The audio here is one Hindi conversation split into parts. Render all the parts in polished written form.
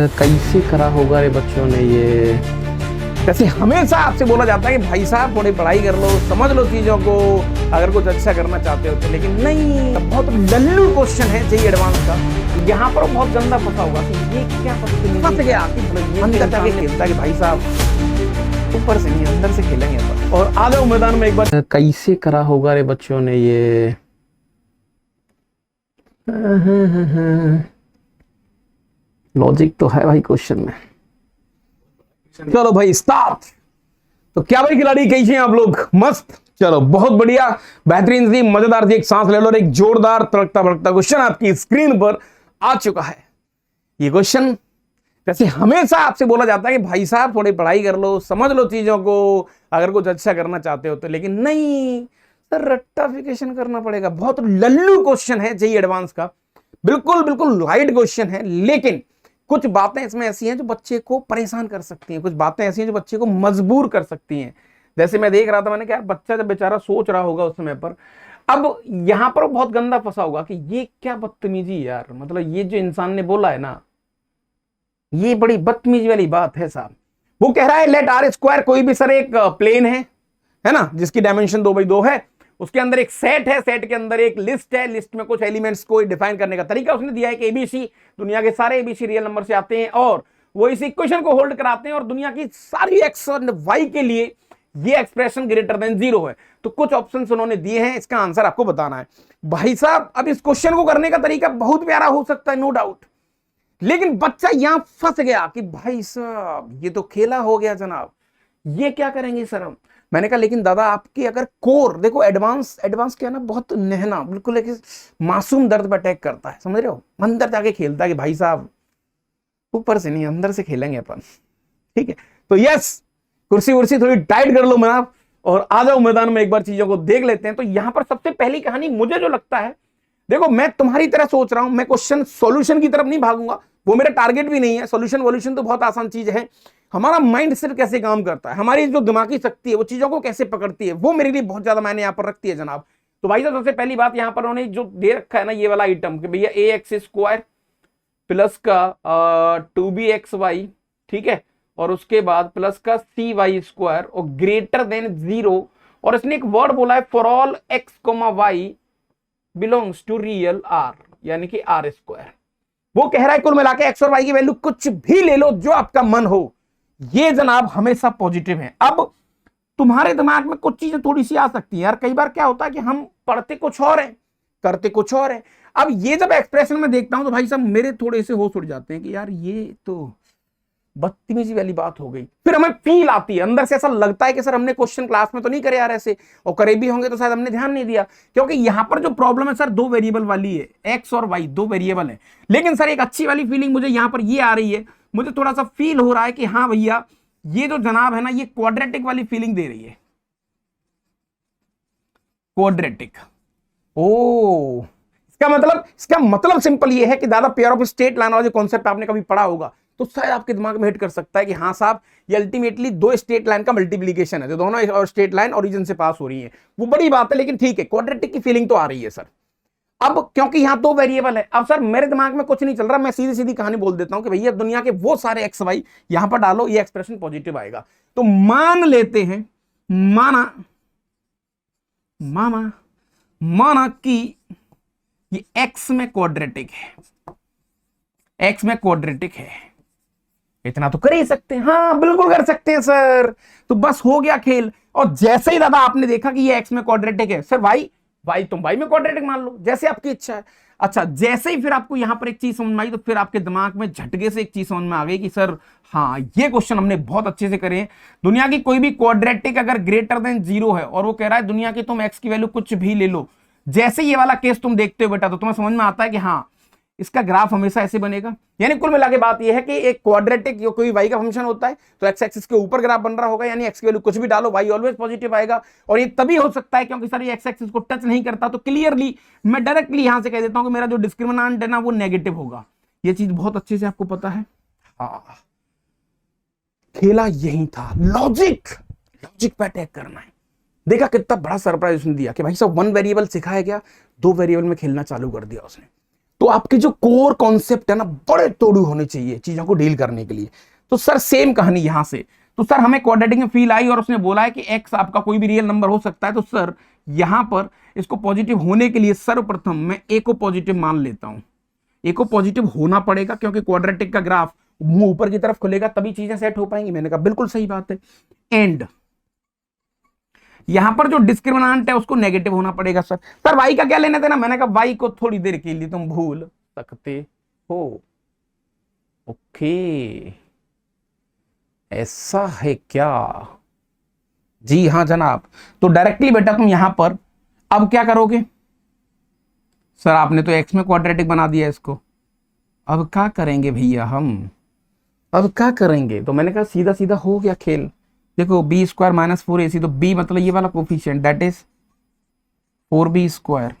कैसे करा होगा रे बच्चों ने ये। जैसे हमेशा आपसे बोला जाता है कि भाई साहब थोड़ी पढ़ाई कर लो, समझ लो चीजों को, अगर कुछ अच्छा करना चाहते हो तो। लेकिन नहीं, बहुत लल्लू क्वेश्चन है जेईई एडवांस का। यहाँ पर बहुत गंदा फंसा होगा कि ये क्या फंस गया अंदर जाके खेलता कि भाई साहब ऊपर से नहीं अंदर से खेलेंगे। और आ जाओ मैदान में एक बार। कैसे करा होगा रे बच्चों ने ये। लॉजिक तो है भाई क्वेश्चन में। चलो भाई स्टार्ट। तो क्या भाई खिलाड़ी कैसे हैं आप लोग? मस्त, चलो बहुत बढ़िया, बेहतरीन सी मजेदार सी एक सांस ले लो और एक जोरदार तड़कता भड़कता क्वेश्चन आपकी स्क्रीन पर आ चुका है। ये क्वेश्चन जैसे हमेशा आपसे बोला जाता है कि भाई साहब थोड़ी पढ़ाई कर लो, समझ लो चीजों को, अगर कुछ अच्छा करना चाहते हो तो। लेकिन नहीं सर, रट्टाफिकेशन करना पड़ेगा। बहुत लल्लू क्वेश्चन है जेईई एडवांस का, बिल्कुल बिल्कुल लाइट क्वेश्चन है। लेकिन कुछ बातें इसमें ऐसी हैं जो बच्चे को परेशान कर सकती हैं, कुछ बातें ऐसी हैं जो बच्चे को मजबूर कर सकती हैं। जैसे मैं देख रहा था, मैंने कहा यार बच्चा जब बेचारा सोच रहा होगा उस समय पर, अब यहां पर बहुत गंदा फंसा होगा कि ये क्या बदतमीजी यार, मतलब ये जो इंसान ने बोला है ना, ये बड़ी बदतमीजी वाली बात है साहब। वो कह रहा है लेट आर स्क्वायर, कोई भी सर एक प्लेन है ना, जिसकी डायमेंशन 2x2 है, उसके अंदर एक सेट है, सेट के अंदर एक लिस्ट है, लिस्ट में कुछ एलिमेंट्स को डिफाइन करने का तरीका उसने दिया है कि एबीसी, दुनिया के सारे एबीसी रियल नंबर से आते हैं और वो इस इक्वेशन को होल्ड कराते हैं और दुनिया की सारी एक्स और वाई के लिए ये एक्सप्रेशन ग्रेटर देन 0 है। तो कुछ ऑप्शंस उन्होंने दिए हैं, इसका आंसर आपको बताना है भाई साहब। अब इस क्वेश्चन को करने का तरीका बहुत प्यारा हो सकता है, नो डाउट, लेकिन बच्चा यहां फंस गया कि भाई साहब ये तो खेला हो गया जनाब, ये क्या करेंगे सर हम। मैंने कहा लेकिन दादा आपके अगर कोर देखो, एडवांस क्या है ना, बहुत नहना, बिल्कुल एक मासूम दर्द पर अटैक करता है, समझ रहे हो, अंदर जाके खेलता है कि भाई साहब ऊपर से नहीं अंदर से खेलेंगे अपन। ठीक है, तो यस, कुर्सी वुर्सी थोड़ी टाइट कर लो मैडम और आ जाओ मैदान में, एक बार चीजों को देख लेते हैं। तो यहां पर सबसे पहली कहानी मुझे जो लगता है, देखो मैं तुम्हारी तरह सोच रहा हूं, मैं क्वेश्चन सॉल्यूशन की तरफ नहीं भागूंगा, वो मेरा टारगेट भी नहीं है। सॉल्यूशन वॉल्यूशन तो बहुत आसान चीज है, हमारा माइंड सिर्फ कैसे काम करता है, हमारी जो दिमागी शक्ति है वो चीजों को कैसे पकड़ती है, वो मेरे लिए बहुत ज्यादा मैंने यहां पर रखती है जनाब। तो भाई साहब सबसे पहली बात यहां पर उन्होंने जो दे रखा है ना, ये वाला आइटम कि भैया ए एक्स स्क्वायर प्लस का 2bxy, ठीक है, और उसके बाद प्लस का cy स्क्वायर और ग्रेटर देन 0, और इसने एक वर्ड बोला है for all x, y belongs to real r, यानी कि r स्क्वायर। वो कह रहा है कुल मिला के x और y की वैल्यू कुछ भी ले लो जो आपका मन हो, ये जनाब हमेशा पॉजिटिव है। अब तुम्हारे दिमाग में कुछ चीजें थोड़ी सी आ सकती है यार, कई बार क्या होता है कि हम पढ़ते कुछ और है, करते कुछ और है। अब ये जब एक्सप्रेशन में देखता हूं तो भाई साहब मेरे थोड़े से होश उड़ जाते हैं कि यार ये तो बदतमीजी वाली बात हो गई। फिर हमें फील आती है अंदर से, ऐसा लगता है कि सर हमने क्वेश्चन क्लास में तो नहीं करे यार ऐसे, और करे भी होंगे तो शायद हमने ध्यान नहीं दिया, क्योंकि यहां पर जो प्रॉब्लम है सर 2 वेरिएबल वाली है, एक्स और वाई 2 वेरिएबल है। लेकिन सर एक अच्छी वाली फीलिंग मुझे यहां पर ये आ रही है, मुझे थोड़ा सा फील हो रहा है कि हाँ भैया ये जो जनाब है ना, ये क्वाड्रेटिक वाली फीलिंग दे रही है, क्वाड्रेटिक। ओ इसका मतलब सिंपल ये है कि दादा पेयर ऑफ स्ट्रेट लाइन वाला जो कॉन्सेप्ट आपने कभी पढ़ा होगा तो शायद आपके दिमाग में हिट कर सकता है कि हाँ साहब ये अल्टीमेटली 2 स्ट्रेट लाइन का मल्टीप्लीकेशन है, जो दोनों स्ट्रेट लाइन ओरिजिन से पास हो रही है। वो बड़ी बात है, लेकिन ठीक है, क्वाड्रेटिक की फीलिंग तो आ रही है सर। अब क्योंकि यहां 2 वेरिएबल है, अब सर मेरे दिमाग में कुछ नहीं चल रहा, मैं सीधी सीधी कहानी बोल देता हूं कि भैया दुनिया के वो सारे एक्स वाई यहां पर डालो, ये एक्सप्रेशन पॉजिटिव आएगा। तो मान लेते हैं, माना कि ये एक्स में क्वाड्रेटिक है, एक्स में क्वाड्रेटिक है, इतना तो कर ही सकते हैं। हाँ बिल्कुल कर सकते हैं सर, तो बस हो गया खेल। और जैसे ही दादा आपने देखा कि ये एक्स में क्वाड्रेटिक है, सर वाई तुम वाई में क्वाड्रेटिक मान लो, जैसे आपकी इच्छा है। अच्छा, जैसे ही फिर आपको यहां पर एक चीज समझ में आई तो फिर आपके दिमाग में झटके से एक चीज समझ में आ गई कि सर हाँ ये क्वेश्चन हमने बहुत अच्छे से करे हैं। दुनिया की कोई भी क्वाड्रेटिक अगर ग्रेटर देन 0 है और वो कह रहा है दुनिया की तुम एक्स की वैल्यू कुछ भी ले लो, जैसे ये वाला केस तुम देखते हो बेटा तो तुम्हें समझ में आता है कि हाँ इसका ग्राफ हमेशा ऐसे बनेगा। यानी कुल मिला के बात यह है कि एक क्वाड्रेटिक जो कोई वाई का फंक्शन होता है तो एक्स एक्सिस के ऊपर ग्राफ बन रहा होगा, यानी एक्स की वैल्यू कुछ भी डालो वाई ऑलवेज पॉजिटिव आएगा। और ये तभी हो सकता है क्योंकि सर ये एक्स एक्सिस को टच नहीं करता, तो क्लियरली मैं डायरेक्टली यहां से कह देता हूं कि मेरा जो डिस्क्रिमिनेंट है ना वो नेगेटिव होगा। ये चीज बहुत अच्छे से आपको पता है। हाँ खेला यही था, लॉजिक पे अटैक करना है। देखा कितना बड़ा सरप्राइज उसने दिया कि भाई साहब 1 वेरिएबल सिखाया गया, 2 वेरिएबल में खेलना चालू कर दिया उसने। तो आपके जो कोर कॉन्सेप्ट है ना बड़े तोड़ू होने चाहिए चीजों को डील करने के लिए। तो सर सेम कहानी यहां से, तो सर हमें क्वाड्रेटिक में फील आई और उसने बोला है कि एक्स आपका कोई भी रियल नंबर हो सकता है। तो सर यहां पर इसको पॉजिटिव होने के लिए सर्वप्रथम मैं ए को पॉजिटिव मान लेता हूं। ए को पॉजिटिव होना पड़ेगा क्योंकि क्वाड्रेटिक का ग्राफ मुंह ऊपर की तरफ खुलेगा तभी चीजें सेट हो पाएंगी। मैंने कहा बिल्कुल सही बात है। एंड यहां पर जो डिस्क्रिमिनेंट है उसको नेगेटिव होना पड़ेगा। सर वाई का क्या लेना देना? मैंने कहा वाई को थोड़ी देर के लिए तुम भूल सकते हो। ओके, ऐसा है क्या? जी हां जनाब। तो डायरेक्टली बेटा तुम यहां पर अब क्या करोगे? सर आपने तो एक्स में क्वाड्रेटिक बना दिया इसको, अब क्या करेंगे भैया हम? अब क्या करेंगे? तो मैंने कहा सीधा सीधा हो गया खेल। देखो बी स्क्वायर माइनस 4ac, तो बी मतलब ये वाला coefficient that is 4b square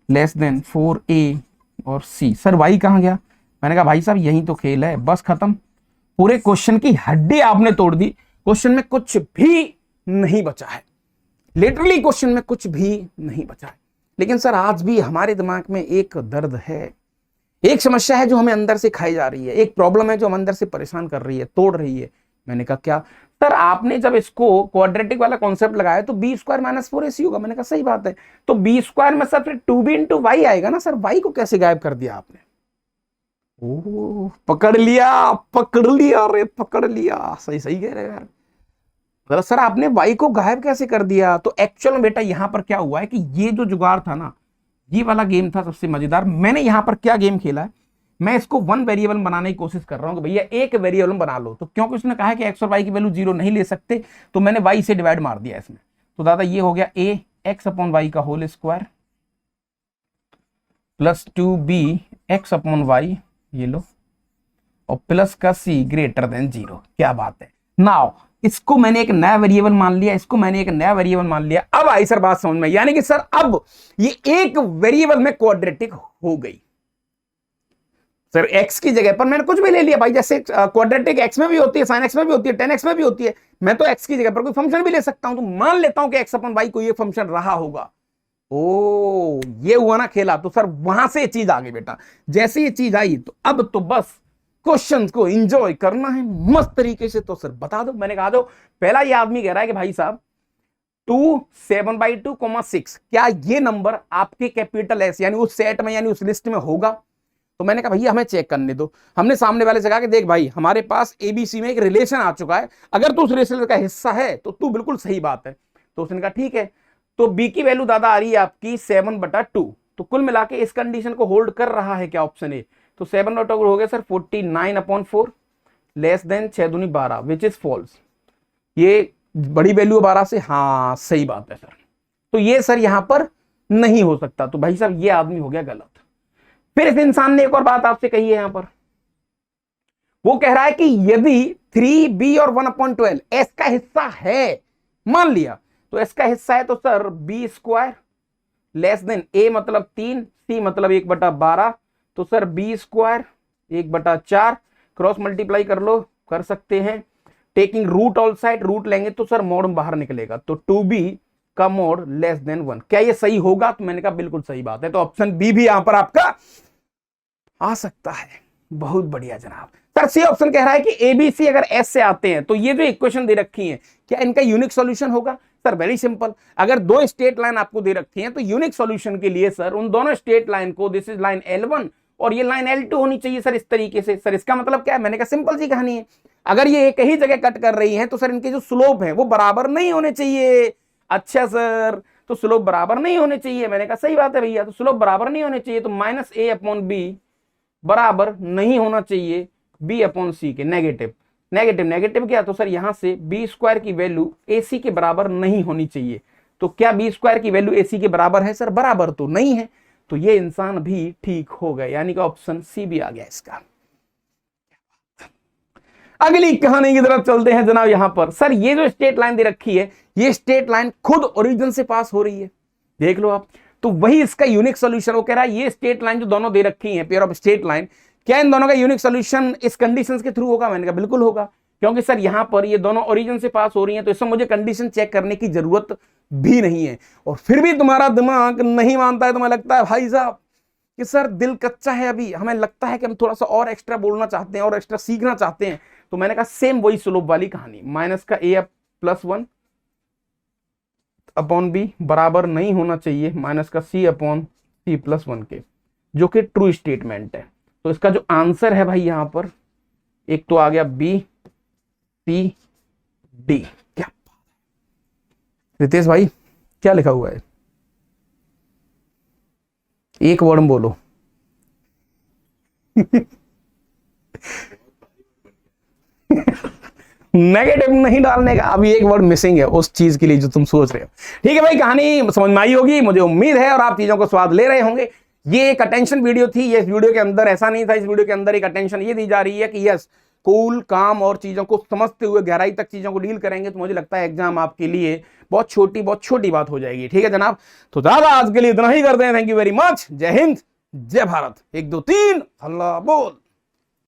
less then 4a और c। सर वाई कहां गया? मैंने कहा भाई साहब यही तो खेल है, बस खत्म। पूरे क्वेश्चन की हड्डी आपने तोड़ दी। क्वेश्चन में कुछ भी नहीं बचा है, लिटरली क्वेश्चन में कुछ भी नहीं बचा है। लेकिन सर आज भी हमारे दिमाग में एक दर्द है, एक समस्या है जो हमें अंदर से खाई जा रही है, एक प्रॉब्लम है जो हम अंदर से परेशान कर रही है, तोड़ रही है। मैंने कहा क्या? सर आपने जब इसको क्वाड्रेटिक वाला कॉन्सेप्ट लगाया तो बी स्क्वायर माइनस 4ac होगा। मैंने कहा सही बात है। तो बी स्क्वायर में सर फिर 2b इंटू वाई आएगा ना। सर वाई को कैसे गायब कर दिया आपने? ओह पकड़ लिया, पकड़ लिया, अरे पकड़ लिया, सही सही कह रहे यार। सर आपने वाई को गायब कैसे कर दिया? तो एक्चुअल में बेटा यहां पर क्या हुआ है कि ये जो जुगाड़ था ना, ये वाला गेम था सबसे मजेदार। मैंने यहां पर क्या गेम खेला है, मैं इसको वन वेरिएबल बनाने की कोशिश कर रहा हूं कि भैया एक वेरिएबल बना लो। तो क्योंकि उसने कहा है कि एक्स और वाई की वैल्यू 0 नहीं ले सकते, तो मैंने वाई से डिवाइड मार दिया इसमें। तो दादा ये हो गया a एक्स अपॉन वाई का whole square plus 2b x upon y, ये लो, और प्लस का c ग्रेटर देन 0। क्या बात है। नाउ इसको मैंने एक नया वेरिएबल मान लिया, इसको मैंने एक नया वेरिएबल मान लिया। अब आई सर बात समझ में, यानी कि सर अब ये एक वेरिएबल में क्वाड्रेटिक हो गई। सर x की जगह पर मैंने कुछ भी ले लिया भाई, जैसे क्वाड्रेटिक x में भी होती है, sin x में भी होती है, tan x में भी होती है। मैं तो x की जगह पर कोई फंक्शन भी ले सकता हूं। तो मान लेता हूं कि x अपन y को ये फंक्शन रहा होगा। ओ ये हुआ ना खेला। तो सर वहां से ये चीज आ गई बेटा। जैसे ये चीज आई तो अब तो बस क्वेश्चंस को एंजॉय करना है मस्त तरीके से। तो सर बता दो, मैंने कहा दो। पहला ये आदमी कह रहा है कि भाई साहब 2 7/2, 6 क्या ये नंबर आपके कैपिटल एस यानी उस सेट में यानी उस लिस्ट में होगा? तो मैंने कहा भैया हमें चेक करने दो। हमने सामने वाले से कहा कि देख भाई हमारे पास एबीसी में एक रिलेशन आ चुका है, अगर तू उस रिलेशन का हिस्सा है तो तू बिल्कुल सही बात है। तो उसने कहा ठीक है। तो बी की वैल्यू दादा आ रही है आपकी 7/2। तो कुल मिला के इस कंडीशन को होल्ड कर रहा है क्या? Option A. तो 7/2 हो गया सर 49/4 लेस देन 6 दूनी 12 विच इज फॉल्स। ये बड़ी वैल्यू 12 से, हाँ सही बात है सर। तो ये सर यहां पर नहीं हो सकता। तो भाई साहब ये आदमी हो गया गलत। फिर इस इंसान ने एक और बात आपसे कही है यहां पर, वो कह रहा है कि यदि 3b और 1/12 एस का हिस्सा है, मान लिया तो एस का हिस्सा है, तो sir B square less than A मतलब 3, सी मतलब 1/12। तो sir B square 1/4 cross multiply कर लो, कर सकते हैं। Taking root all side, root लेंगे तो सर मोड बाहर निकलेगा। तो 2b का मोड लेस देन 1। क्या ये सही होगा? तो मैंने कहा बिल्कुल सही बात है। तो ऑप्शन बी भी यहां पर आपका आ सकता है। बहुत बढ़िया जनाब। सर सी ऑप्शन कह रहा है कि एबीसी अगर एस से आते हैं तो ये जो इक्वेशन दे रखी है क्या इनका यूनिक सॉल्यूशन होगा? सर वेरी सिंपल, अगर दो स्ट्रेट लाइन आपको दे रखी है तो यूनिक सॉल्यूशन के लिए सर उन दोनों स्ट्रेट लाइन को, दिस इज लाइन L1 और ये लाइन L2 होनी चाहिए सर इस तरीके से। सर इसका मतलब क्या है? मैंने कहा सिंपल सी कहानी है, अगर ये एक ही जगह कट कर रही है तो सर इनके जो स्लोप है वो बराबर नहीं होने चाहिए। अच्छा सर, तो स्लोप बराबर नहीं होने चाहिए। मैंने कहा सही बात है भैया, तो स्लोप बराबर नहीं होने चाहिए, तो -a/b बराबर नहीं होना चाहिए b/c के। नेगेटिव नेगेटिव नेगेटिव क्या? तो सर यहां से बी स्क्वायर की वैल्यू ac के बराबर नहीं होनी चाहिए। तो क्या बी स्क्वायर की वैल्यू ac के बराबर है? सर बराबर तो नहीं है। तो ये इंसान भी ठीक हो गए, यानी कि ऑप्शन सी भी आ गया इसका। अगली कहानी की तरफ चलते हैं जनाब। यहां पर सर ये जो स्ट्रेट लाइन दे रखी है, ये स्ट्रेट लाइन खुद ओरिजिन से पास हो रही है, देख लो आप। तो वही इसका यूनिक सॉल्यूशन। वो कह रहा है ये स्ट्रेट लाइन जो दोनों दे रखी है, पेयर ऑफ स्ट्रेट लाइन, क्या इन दोनों का यूनिक सॉल्यूशन इस कंडीशंस के थ्रू होगा? मैंने कहा बिल्कुल होगा, क्योंकि सर यहां पर ये दोनों ओरिजिन से पास हो रही हैं, तो इसमें मुझे कंडीशन चेक करने की जरूरत भी नहीं है। और फिर भी तुम्हारा दिमाग नहीं मानता है, तुम्हें लगता है भाई साहब कि सर दिल कच्चा है, अभी हमें लगता है कि हम थोड़ा सा और एक्स्ट्रा बोलना चाहते हैं और एक्स्ट्रा सीखना चाहते हैं, तो मैंने कहा सेम वही स्लोप वाली कहानी, माइनस का a प्लस 1 अपॉन बी बराबर नहीं होना चाहिए माइनस का c अपॉन c प्लस 1 के, जो कि ट्रू स्टेटमेंट है। तो इसका जो आंसर है भाई यहां पर एक तो आ गया बी सी डी। क्या रितेश भाई क्या लिखा हुआ है, एक वर्ड बोलो। नेगेटिव नहीं डालने का, अभी एक वर्ड मिसिंग है उस चीज के लिए जो तुम सोच रहे हो। ठीक है भाई, कहानी समझ में आई होगी मुझे उम्मीद है, और आप चीजों को स्वाद ले रहे होंगे। ये एक अटेंशन वीडियो थी, ये इस वीडियो के अंदर ऐसा नहीं था, इस वीडियो के अंदर एक अटेंशन ये दी जा रही है कि यस कूल काम और चीजों को समझते हुए गहराई तक चीजों को डील करेंगे तो मुझे लगता है एग्जाम आपके लिए बहुत छोटी बात हो जाएगी। ठीक है जनाब, तो ज्यादा आज के लिए इतना ही करते हैं। Thank you very much. जय हिंद, जय भारत। 1 2 3 हल्ला बोल।